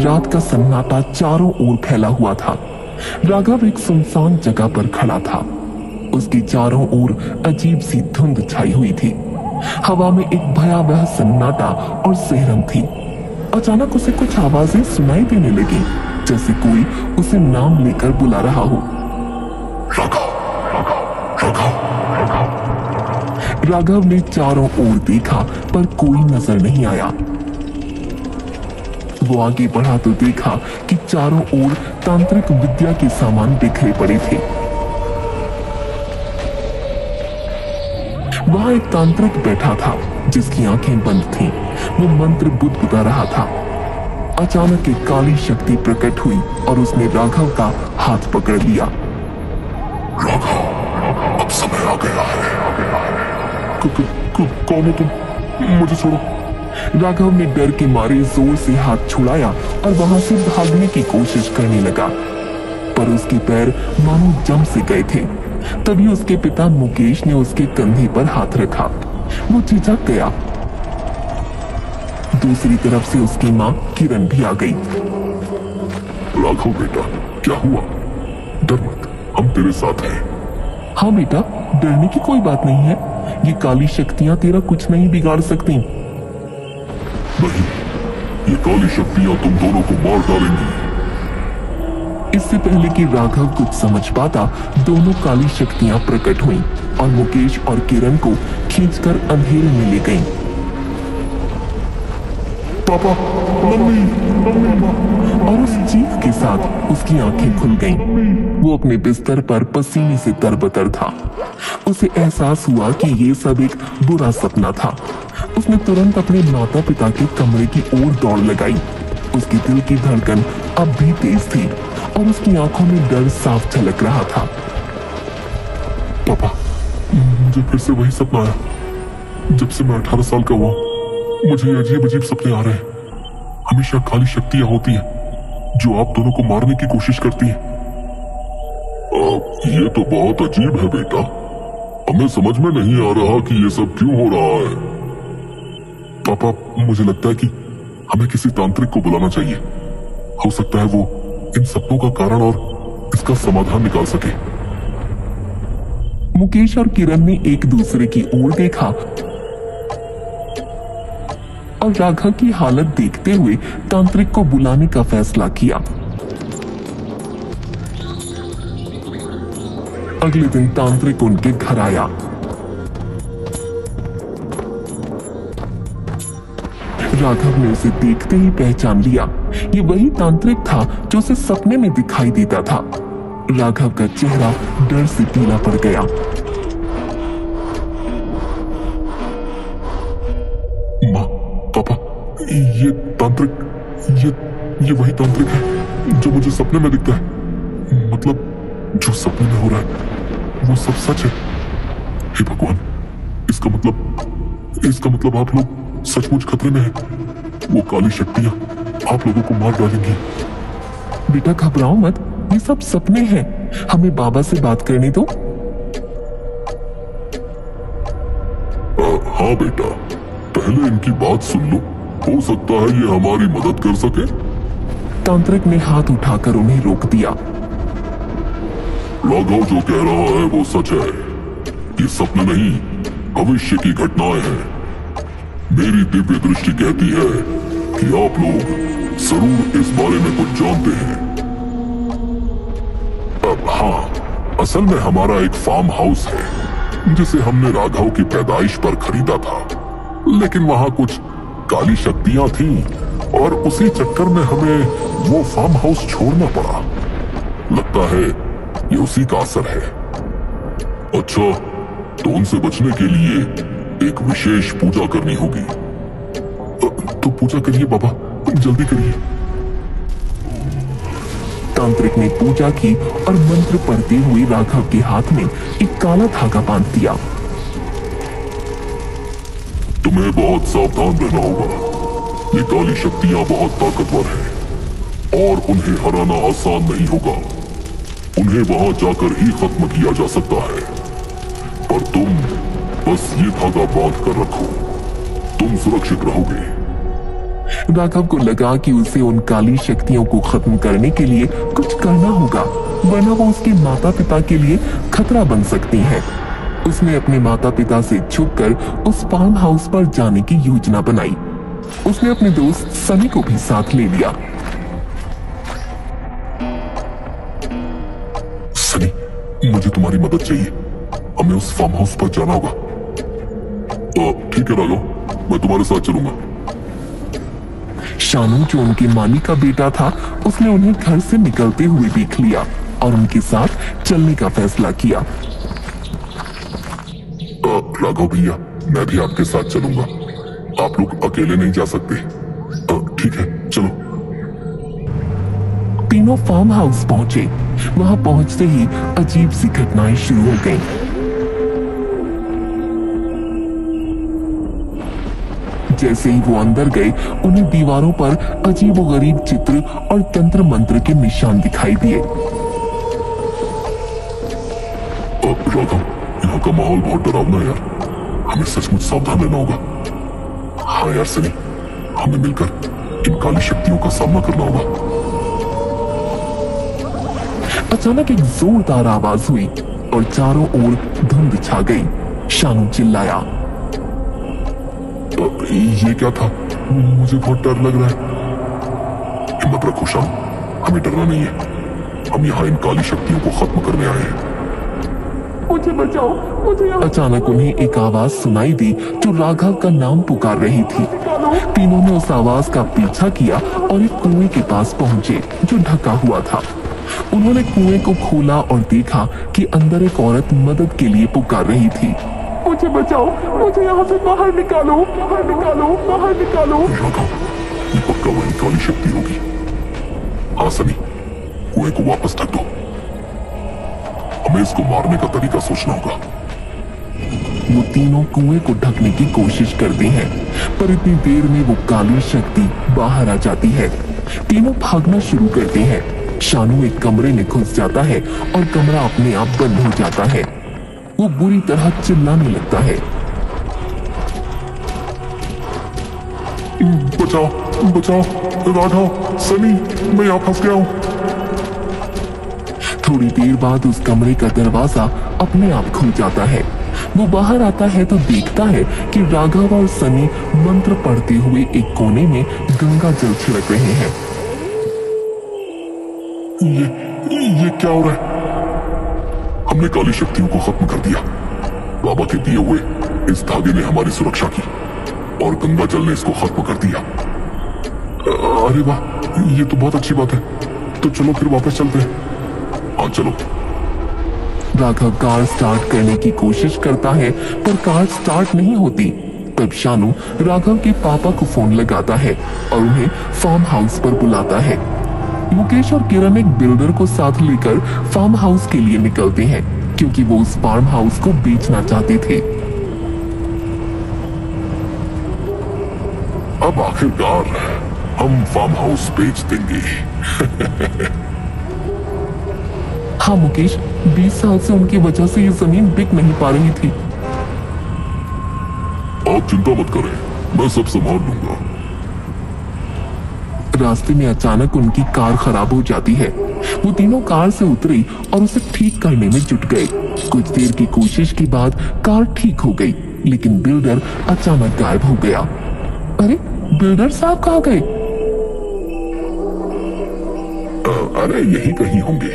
रात का सन्नाटा चारों ओर फैला हुआ था। राघव एक सुनसान जगह पर खड़ा था। उसकी चारों ओर अजीब सी धुंध छाई हुई थी। हवा में एक भयावह सन्नाटा और सहरम थी। अचानक उसे कुछ आवाजें सुनाई देने लगी, जैसे कोई उसे नाम लेकर बुला रहा हो। राघव, राघव, राघव। राघव ने चारों ओर देखा पर कोई नजर नहीं आया। वो आगे बढ़ा तो देखा कि चारों ओर तांत्रिक विद्या के सामान बिखरे पड़े थे। वहां एक तांत्रिक बैठा था जिसकी आंखें बंद थीं। वो मंत्र बुदबुदा रहा था। अचानक एक काली शक्ति प्रकट हुई और उसने राघव का हाथ पकड़ लिया। राघव, अब समय आ गया है। कौन हो तुम? मुझे छोड़ो। राघव ने डर के मारे जोर से हाथ छुड़ाया और वहां से भागने की कोशिश करने लगा, पर उसके पैर मानो जम से गए थे। तभी उसके पिता मुकेश ने उसके कंधे पर हाथ रखा। वो झिझक गया। दूसरी तरफ से उसकी माँ किरण भी आ गई। राघव बेटा, क्या हुआ? डर मत, हम तेरे साथ हैं। हाँ बेटा, डरने की कोई बात नहीं है। ये काली शक्तियां तेरा कुछ नहीं बिगाड़ सकती। नहीं, ये काली शक्तियां तुम दोनों को मार डालेंगी। इससे पहले कि राघव कुछ समझ पाता, दोनों काली शक्तियां प्रकट हुईं और मुकेश और किरण को खींचकर अंधेरे में ले गईं। पापा, मम्मी, मम्मी। और उस चीख के साथ उसकी आंखें खुल गईं। वो अपने बिस्तर पर पसीने से तरबतर था। उसे एहसास हुआ कि ये सब एक बुरा सपना था। उसने तुरंत अपने माता पिता के कमरे की ओर दौड़ लगाई। उसकी दिल की धड़कन अब भी तेज थी और उसकी आंखों में डर साफ झलक रहा था। पापा, मुझे फिर से वही सपना आया। जब से मैं 18 साल का हुआ, मुझे अजीब अजीब सपने आ रहे हैं। हमेशा काली शक्तियां होती हैं जो आप दोनों को मारने की कोशिश करती हैं। ये तो बहुत अजीब है बेटा। हमें समझ में नहीं आ रहा कि ये सब क्यों हो रहा है। पापा, मुझे लगता है कि हमें किसी तांत्रिक को बुलाना चाहिए। हो सकता है वो इन सपनों का कारण और इसका समाधान निकाल सके। मुकेश और किरण ने एक दूसरे की ओर देखा और राघव की हालत देखते हुए तांत्रिक को बुलाने का फैसला किया। अगले दिन तांत्रिक उनके घर आया। राघव ने उसे देखते ही पहचान लिया। ये वही तांत्रिक था जो उसे सपने में दिखाई देता था। राघव का चेहरा डर से पीला पड़ गया। माँ, पापा, ये तांत्रिक, ये वही तांत्रिक है जो मुझे सपने में दिखता है। मतलब जो सपने में हो रहा है वो सब सच है। हे भगवान, इसका मतलब आप लोग सचमुच खतरे में हैं। वो काली शक्तियां आप लोगों को मार डालेंगी। बेटा घबराओ मत, ये सब सपने हैं। हमें बाबा से बात करने दो। हाँ बेटा, पहले इनकी बात सुन लो। हो सकता है ये हमारी मदद कर सके। तांत्रिक ने हाथ उठाकर उन्हें रोक दिया। राघव जो कह रहा है वो सच है। ये सपने नहीं, भविष्य की घटनाएं हैं। मेरी दिव्य दृष्टि कहती है कि आप लोग जरूर इस बारे में कुछ जानते हैं। अब हाँ, असल में हमारा एक फार्म हाउस है जिसे हमने राघव की पैदाइश पर खरीदा था, लेकिन वहां कुछ काली शक्तियां थीं और उसी चक्कर में हमें वो फार्म हाउस छोड़ना पड़ा। लगता है ये उसी का असर है। अच्छा, तो उनसे बचने के लिए एक विशेष पूजा करनी होगी। तो पूजा करिए बाबा, जल्दी करिए। तांत्रिक ने पूजा की और मंत्र पढ़ते हुए राघव के हाथ में एक काला धागा बांध दिया। तुम्हें बहुत सावधान रहना होगा। ये काली शक्तियां बहुत ताकतवर हैं और उन्हें हराना आसान नहीं होगा। उन्हें वहां जाकर ही खत्म किया जा सकता है, पर तुम बस ये धागा बांध कर रखो। तुम सुरक्षित रहोगे। राघव को लगा कि उसे उन काली शक्तियों को खत्म करने के लिए कुछ करना होगा, वरना वो उसके माता पिता के लिए खतरा बन सकती हैं। उसने अपने माता पिता से छुपकर उस फार्म हाउस पर जाने की योजना बनाई। उसने अपने दोस्त सनी को भी साथ ले लिया। सनी, मुझे तुम्हारी मदद चाहिए। हमें उस फार्म हाउस पर जाना होगा। ठीक है राघव, मैं तुम्हारे साथ चलूंगा। शानू, जो उनके माली का बेटा था, उसने उन्हें घर से निकलते हुए देख लिया और उनके साथ चलने का फैसला किया। राघव भैया, मैं भी आपके साथ चलूंगा। आप लोग अकेले नहीं जा सकते। ठीक है, चलो। तीनों फार्म हाउस पहुंचे। वहां पहुंचते ही अजीब सी घटनाएं शुरू हो गईं। जैसे ही वो अंदर गए, उन्हें दीवारों पर अजीबोगरीब चित्र और तंत्र मंत्र के निशान दिखाई दिए। राघव, यहाँ का माहौल बहुत डरावना है यार। हमें सचमुच सावधान रहना होगा। हाँ यार सनी, हमें मिलकर इन काली शक्तियों का सामना करना होगा। अचानक एक जोरदार आवाज हुई और चारों ओर धुंध छा गई। शानू चिल्लाया, ये क्या था? मुझे बहुत डर लग रहा है। हिम्मत रखो शाम, हमें डरना नहीं है। हम यहाँ इन काली शक्तियों को खत्म करने आए हैं। मुझे बचाओ, मुझे। अचानक उन्हें एक आवाज सुनाई दी जो राघव का नाम पुकार रही थी। तीनों ने उस आवाज का पीछा किया और एक कुएं के पास पहुंचे जो ढका हुआ था। उन्होंने कुएं को खोला और देखा कि अंदर एक औरत मदद के लिए पुकार रही थी। मुझे बचाओ, मुझे यहाँ से बाहर निकालो, बाहर निकालो, बाहर निकालो। राघव, ये पक्का वही काली शक्ति होगी। हाँ सनी, कुएं को वापस ढक दो। हमें इसको मारने का तरीका सोचना होगा। वो तीनों कुएं को ढकने की कोशिश करते हैं, पर इतनी देर में वो काली शक्ति बाहर आ जाती है। तीनों भागना शुरू करते हैं। शानू एक कमरे में घुस जाता है और कमरा अपने आप बंद हो जाता है। वो बुरी तरह चिल्लाने लगता है, बचाओ, बचाओ, राघव, सनी, मैं यहाँ फंस गया हूँ। थोड़ी देर बाद उस कमरे का दरवाजा अपने आप खुल जाता है। वो बाहर आता है तो देखता है कि राघव और सनी मंत्र पढ़ते हुए एक कोने में गंगा जल छिड़क रहे हैं। ये क्या हो रहा है? हमने काली शक्तियों को खत्म कर दिया। बाबा के दिए हुए इस धागे ने हमारी सुरक्षा की और गंगा जल ने इसको खत्म कर दिया। अरे वाह, ये तो बहुत अच्छी बात है। तो चलो फिर वापस चलते हैं। हाँ चलो। राघव कार स्टार्ट करने की कोशिश करता है, पर कार स्टार्ट नहीं होती। तब शानू राघव के पापा को फोन लगाता है और उन्हें फार्म हाउस पर बुलाता है। मुकेश और किरण एक बिल्डर को साथ लेकर फार्म हाउस के लिए निकलते हैं, क्योंकि वो उस फार्म हाउस को बेचना चाहते थे। अब आखिरकार हम फार्म हाउस बेच देंगे। हाँ मुकेश, 20 साल से उनकी वजह से ये जमीन बिक नहीं पा रही थी। आप चिंता मत करें, मैं सब संभाल लूंगा। रास्ते में अचानक उनकी कार खराब हो जाती है। वो तीनों कार से उतरे और उसे ठीक करने में जुट गए। कुछ देर की कोशिश के बाद कार ठीक हो गई, लेकिन बिल्डर अचानक गायब हो गया। अरे बिल्डर साहब कहाँ गए? अरे यही कहीं होंगे,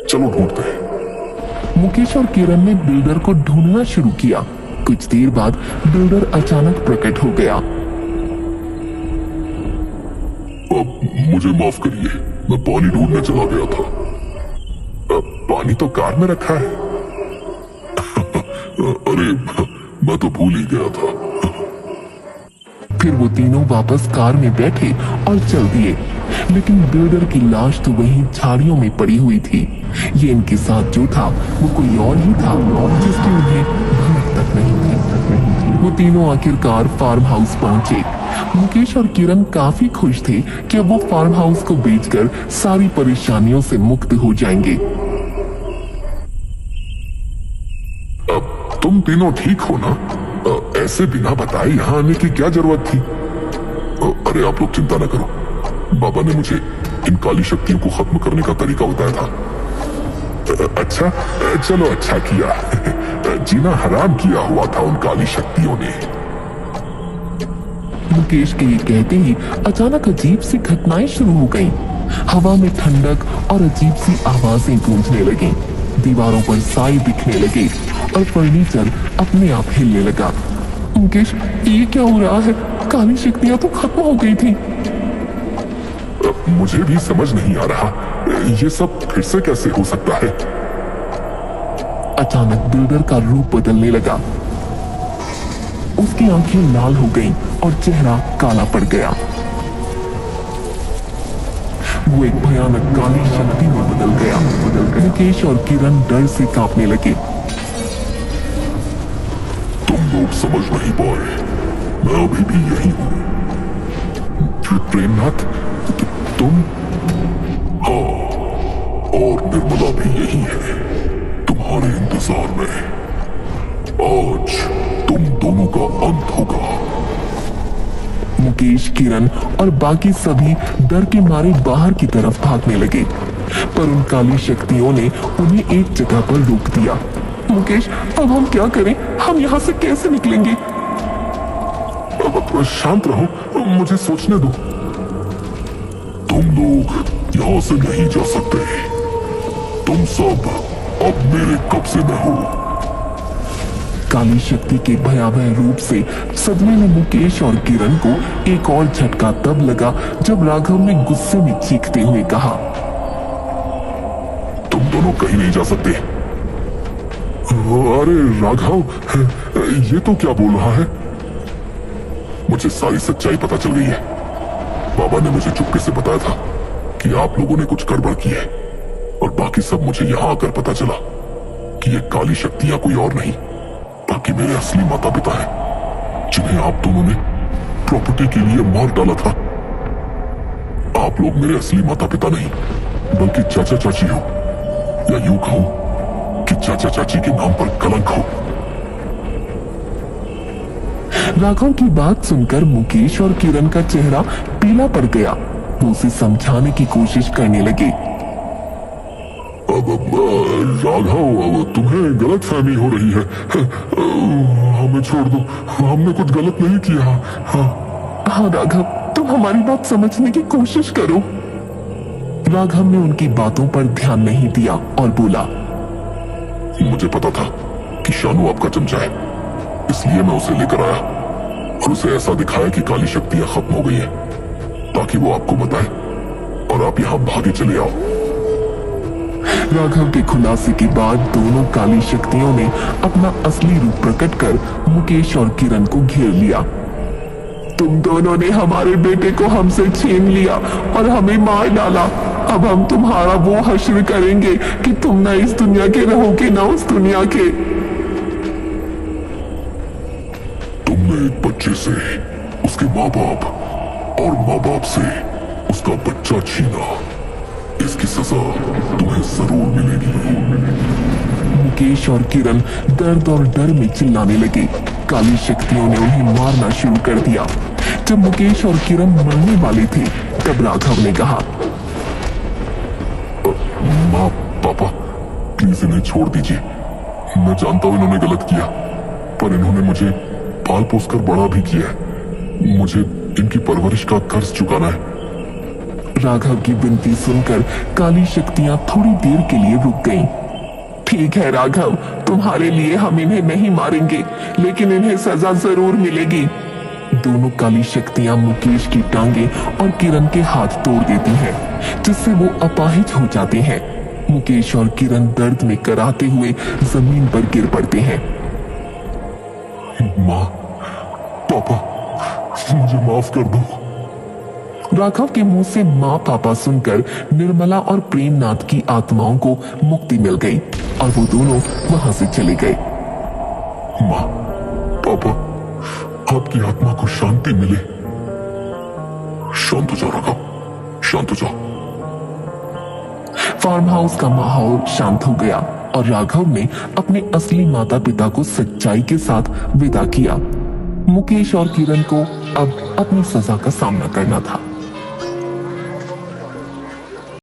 चलो ढूंढते हैं। मुकेश और किरण ने बिल्डर को ढूंढना शुरू किया। कुछ देर बाद बिल्डर अचानक प्रकट हो गया। मुझे माफ करिए, मैं पानी ढूंढने चला गया था। पानी तो कार में रखा है। अरे मैं तो भूल ही गया था। फिर वो तीनों वापस कार में बैठे और चल दिए, लेकिन बिल्डर की लाश तो वहीं झाड़ियों में पड़ी हुई थी। ये इनके साथ जो था वो कोई और ही था, जिसकी उन्हें भनक तक नहीं थी। वो तीनों आखिरकार फार्म हाउस पहुंचे। मुकेश और किरण काफी खुश थे कि अब वो फार्म हाउस को बेचकर सारी परेशानियों से मुक्त हो जाएंगे। अब तुम तीनों ठीक हो ना? ऐसे बिना बताए यहाँ आने की क्या जरूरत थी? अरे आप लोग चिंता ना करो, बाबा ने मुझे इन काली शक्तियों को खत्म करने का तरीका बताया था। अच्छा, चलो अच्छा किया। जीना हराम किया हुआ था उन काली शक्तियों ने। मुकेश के ये कहते ही अचानक अजीब सी घटनाएं शुरू हो गईं। हवा में ठंडक और अजीब सी आवाजें गूंजने लगी, दीवारों पर साए दिखने लगे और फर्नीचर अपने आप हिलने लगा। मुकेश, ये क्या हो रहा है? काली शक्तियां तो खत्म हो गई थी। मुझे भी समझ नहीं आ रहा, ये सब फिर से कैसे हो सकता है। अचानक बिल्डर का रूप बदलने लगा। उसकी आंखें लाल हो गईं और चेहरा काला पड़ गया। वो एक भयानक काली शक्ति में बदल गया। मुकेश और किरण डर से कांपने लगे। तुम लोग समझ नहीं पाए, मैं अभी भी यही हूं। प्रेमनाथ, तुम? हाँ, और निर्मला भी यही है, तुम्हारे इंतजार में। आज तुम दोनों का अंत होगा। मुकेश, किरण और बाकी सभी डर के मारे बाहर की तरफ भागने लगे, पर उन काली शक्तियों ने उन्हें एक जगह पर रोक दिया। मुकेश, अब हम क्या करें? हम यहाँ से कैसे निकलेंगे? शांत रहो, मुझे सोचने दो। तुम लोग यहां से नहीं जा सकते। तुम सब अब मेरे कब्जे में हो। काली शक्ति के भयावह रूप से सदमे में मुकेश और किरण को एक और झटका तब लगा जब राघव ने गुस्से में चीखते हुए कहा, तुम दोनों कहीं नहीं जा सकते। अरे राघव, ये तो क्या बोल रहा है? मुझे सारी सच्चाई पता चल गई है। बाबा ने मुझे चुपके से बताया था कि आप लोगों ने कुछ गड़बड़ की है, और बाकी सब मुझे यहां आकर पता चला कि ये काली शक्तियां कोई और नहीं बल्कि मेरे असली माता पिता हैं, जिन्हें आप दोनों ने प्रॉपर्टी के लिए मार डाला था। आप लोग मेरे असली माता पिता नहीं बल्कि चाचा चाची हो, या यूं कहो कि चाचा चाची के नाम पर कलंक हो। राघव की बात सुनकर मुकेश और किरण का चेहरा पीला पड़ गया। वो उसे समझाने की कोशिश करने लगे। राघव, तुम्हें गलत फहमी हो रही है। हमें छोड़ दो, हमने कुछ गलत नहीं किया। हाँ राघव, तुम हमारी बात समझने की कोशिश करो। राघव ने उनकी बातों पर ध्यान नहीं दिया और बोला, मुझे पता था कि शानू आपका चमचा है, इसलिए मैं उसे लेकर आया और उसे ऐसा दिखाया कि काली शक्तियां खत्म हो गई हैं, ताकि वो आपको बताए और आप यहां भागे चले आओ। राघव के खुलासे के बाद दोनों काली शक्तियों ने अपना असली रूप प्रकट कर मुकेश और किरण को घेर लिया। तुम दोनों ने हमारे बेटे को हमसे छीन लिया और हमें मार डाला। अब हम तुम्हारा वो हश्र करेंगे कि तुम ना इस दुनिया के रहोगे ना उस दुनिया के। तुमने एक बच्चे से उसके माँ बाप और माँ बाप से उसका बच्चा छीना, इसकी सजा तुम्हें जरूर मिलेगी। मुकेश और किरण दर्द और डर में चिल्लाने लगे। काली शक्तियों ने उन्हें मारना शुरू कर दिया। जब मुकेश और किरण मरने वाले थे तब राघव ने कहा, माँ पापा, प्लीज इन्हें छोड़ दीजिए। मैं जानता हूं इन्होंने गलत किया, पर इन्होंने मुझे पाल पोस कर बड़ा भी किया है। मुझे इनकी परवरिश का कर्ज चुकाना है। राघव की विनती सुनकर काली शक्तियां थोड़ी देर के लिए रुक गईं। ठीक है राघव, तुम्हारे लिए हम इन्हें नहीं मारेंगे, लेकिन इन्हें सजा जरूर मिलेगी। दोनों काली शक्तियां मुकेश की टांगे और किरण के हाथ तोड़ देती हैं, जिससे वो अपाहिज हो जाते हैं। मुकेश और किरण दर्द में कराहते हुए जमीन पर गिर पड़ते हैं। माँ, पापा, मुझे माफ कर दो। राघव के मुंह से माँ पापा सुनकर निर्मला और प्रेमनाथ की आत्माओं को मुक्ति मिल गई और वो दोनों वहां से चले गए। माँ, पापा, आपकी आत्मा को शांति मिले। शांत हो जाओ राघव, शांत हो जाओ। फार्म हाउस का माहौल शांत हो गया और राघव ने अपने असली माता पिता को सच्चाई के साथ विदा किया। मुकेश और किरण को अब अपनी सजा का सामना करना था।